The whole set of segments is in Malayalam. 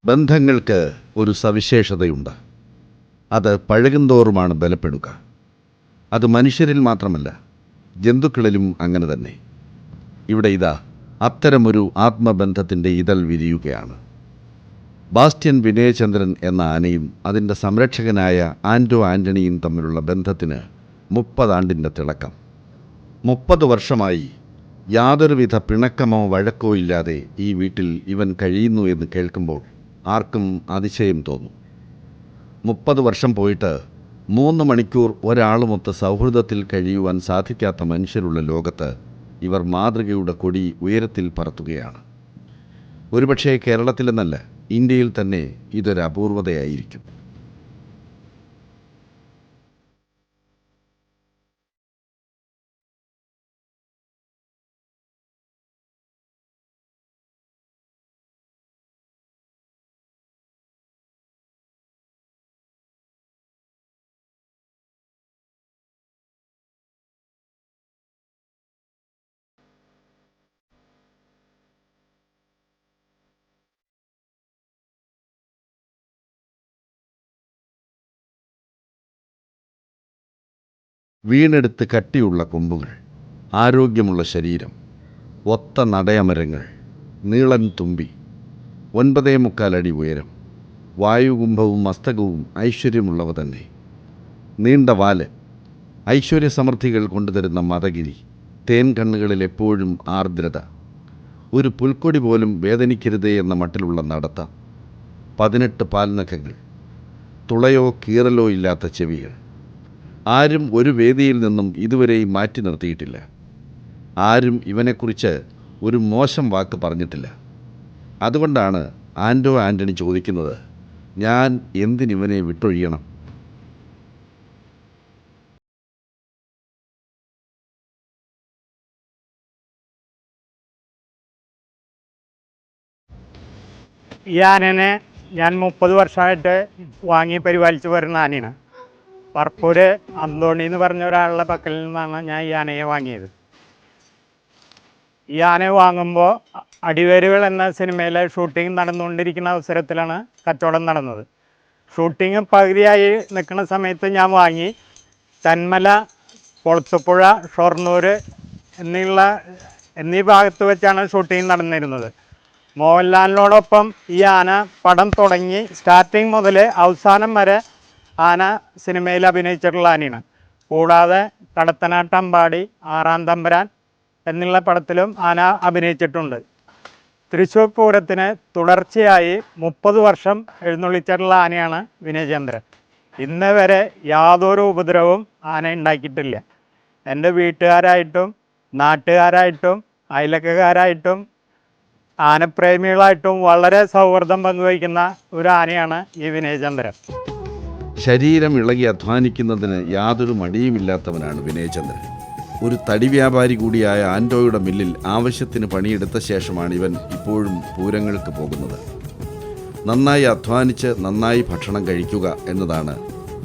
ബന്ധങ്ങൾക്ക് ഒരു സവിശേഷതയുണ്ട്. അത് പഴകുന്തോറുമാണ് ബലപ്പെടുക. അത് മനുഷ്യരിൽ മാത്രമല്ല, ജന്തുക്കളിലും അങ്ങനെ തന്നെ. ഇവിടെ ഇതാ അത്തരമൊരു ആത്മബന്ധത്തിൻ്റെ ഇതൾ വിരിയുകയാണ്. ബാസ്റ്റ്യൻ വിനയചന്ദ്രൻ എന്ന ആനയും അതിൻ്റെ സംരക്ഷകനായ ആൻഡോ ആൻ്റണിയും തമ്മിലുള്ള ബന്ധത്തിന് 30 ആണ്ടിൻ്റെ തിളക്കം. 30 വർഷമായി യാതൊരുവിധ പിണക്കമോ വഴക്കോ ഇല്ലാതെ ഈ വീട്ടിൽ ഇവൻ കഴിയുന്നു എന്ന് കേൾക്കുമ്പോൾ ആർക്കും അതിശയം തോന്നും. 30 വർഷം പോയിട്ട് 3 മണിക്കൂർ ഒരാളുമൊത്ത് സൗഹൃദത്തിൽ കഴിയുവാൻ സാധിക്കാത്ത മനുഷ്യരുള്ള ലോകത്ത് ഇവർ മാതൃകയുടെ കൊടി ഉയരത്തിൽ പറത്തുകയാണ്. ഒരുപക്ഷേ കേരളത്തിലെന്നല്ല, ഇന്ത്യയിൽ തന്നെ ഇതൊരു അപൂർവതയായിരിക്കും. വീണെടുത്ത് കട്ടിയുള്ള കൊമ്പുകൾ, ആരോഗ്യമുള്ള ശരീരം, ഒത്ത നടയമരങ്ങൾ, നീളൻ തുമ്പി, 9.25 അടി ഉയരം, വായുകുംഭവും മസ്തകവും ഐശ്വര്യമുള്ളവ തന്നെ. നീണ്ട വാല്, ഐശ്വര്യസമൃദ്ധികൾ കൊണ്ടുതരുന്ന മദഗിരി, തേൻ കണ്ണുകളിൽ എപ്പോഴും ആർദ്രത, ഒരു പുൽക്കൊടി പോലും വേദനിക്കരുതേ എന്ന മട്ടിലുള്ള നടത്ത, 18 പാൽനഖങ്ങൾ, തുളയോ കീറലോ ഇല്ലാത്ത ചെവികൾ. ആരും ഒരു വേദിയിൽ നിന്നും ഇതുവരെയും മാറ്റി നിർത്തിയിട്ടില്ല. ആരും ഇവനെക്കുറിച്ച് ഒരു മോശം വാക്ക് പറഞ്ഞിട്ടില്ല. അതുകൊണ്ടാണ് ആൻഡോ ആൻ്റണി ചോദിക്കുന്നത്, ഞാൻ എന്തിനിവനെ വിട്ടൊഴിയണം? ഈ ആനനെ ഞാൻ 30 വർഷമായിട്ട് വാങ്ങി പരിപാലിച്ച് വരുന്ന ആനയാണ്. പറപ്പൂര് അന്തോണി എന്ന് പറഞ്ഞ ഒരാളുടെ പക്കലിൽ നിന്നാണ് ഞാൻ ഈ ആനയെ വാങ്ങിയത്. ഈ ആനയെ വാങ്ങുമ്പോൾ അടിവേരുകൾ എന്ന സിനിമയിലെ ഷൂട്ടിംഗ് നടന്നുകൊണ്ടിരിക്കുന്ന അവസരത്തിലാണ് കച്ചവടം നടന്നത്. ഷൂട്ടിങ് പകുതിയായി നിൽക്കുന്ന സമയത്ത് ഞാൻ വാങ്ങി. തെന്മല, കൊളത്തുപുഴ, ഷൊർണൂർ എന്നീ ഭാഗത്ത് വെച്ചാണ് ഷൂട്ടിംഗ് നടന്നിരുന്നത്. മോഹൻലാലിനോടൊപ്പം ഈ ആന പടം തുടങ്ങി സ്റ്റാർട്ടിങ് മുതൽ അവസാനം വരെ ആന സിനിമയിൽ അഭിനയിച്ചിട്ടുള്ള ആനയാണ്. കൂടാതെ കടത്തനാട്ടമ്പാടി, 6-ാം തമ്പുരാൻ എന്നുള്ള പടത്തിലും ആന അഭിനയിച്ചിട്ടുണ്ട്. തൃശ്ശൂർ പൂരത്തിന് തുടർച്ചയായി 30 വർഷം എഴുന്നള്ളിച്ചിട്ടുള്ള ആനയാണ് വിനയചന്ദ്രൻ. ഇന്ന് വരെ യാതൊരു ഉപദ്രവവും ആന ഉണ്ടാക്കിയിട്ടില്ല. എൻ്റെ വീട്ടുകാരായിട്ടും നാട്ടുകാരായിട്ടും അയലക്കാരായിട്ടും ആനപ്രേമികളായിട്ടും വളരെ സൗഹൃദം പങ്കുവയ്ക്കുന്ന ഒരു ആനയാണ് ഈ വിനയചന്ദ്രൻ. ശരീരം ഇളകി അധ്വാനിക്കുന്നതിന് യാതൊരു മടിയുമില്ലാത്തവനാണ് വിനയചന്ദ്രൻ. ഒരു തടി വ്യാപാരി കൂടിയായ ആൻഡോയുടെ മില്ലിൽ ആവശ്യത്തിന് പണിയെടുത്ത ശേഷമാണ് ഇവൻ ഇപ്പോഴും പൂരങ്ങൾക്ക് പോകുന്നത്. നന്നായി അധ്വാനിച്ച് നന്നായി ഭക്ഷണം കഴിക്കുക എന്നതാണ്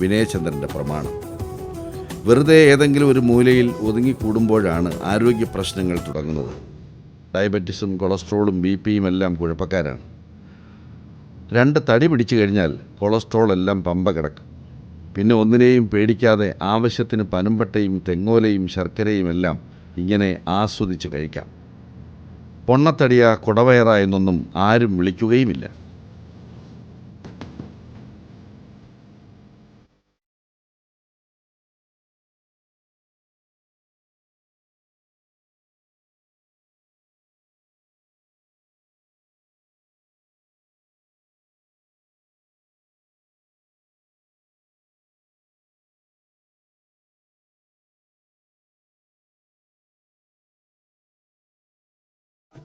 വിനയചന്ദ്രൻ്റെ പ്രമാണം. വെറുതെ ഏതെങ്കിലും ഒരു മൂലയിൽ ഒതുങ്ങിക്കൂടുമ്പോഴാണ് ആരോഗ്യ പ്രശ്നങ്ങൾ തുടങ്ങുന്നത്. ഡയബറ്റീസും കൊളസ്ട്രോളും BP-യും എല്ലാം കുഴപ്പക്കാരാണ്. 2 തടി പിടിച്ചു കഴിഞ്ഞാൽ കൊളസ്ട്രോൾ എല്ലാം പമ്പ കിടക്കും. പിന്നെ ഒന്നിനെയും പേടിക്കാതെ ആവശ്യത്തിന് പനമ്പട്ടയും തെങ്ങോലയും ശർക്കരയും എല്ലാം ഇങ്ങനെ ആസ്വദിച്ച് കഴിക്കാം. പൊണ്ണത്തടിയ കുടവയറ എന്നൊന്നും ആരും വിളിക്കുകയുമില്ല.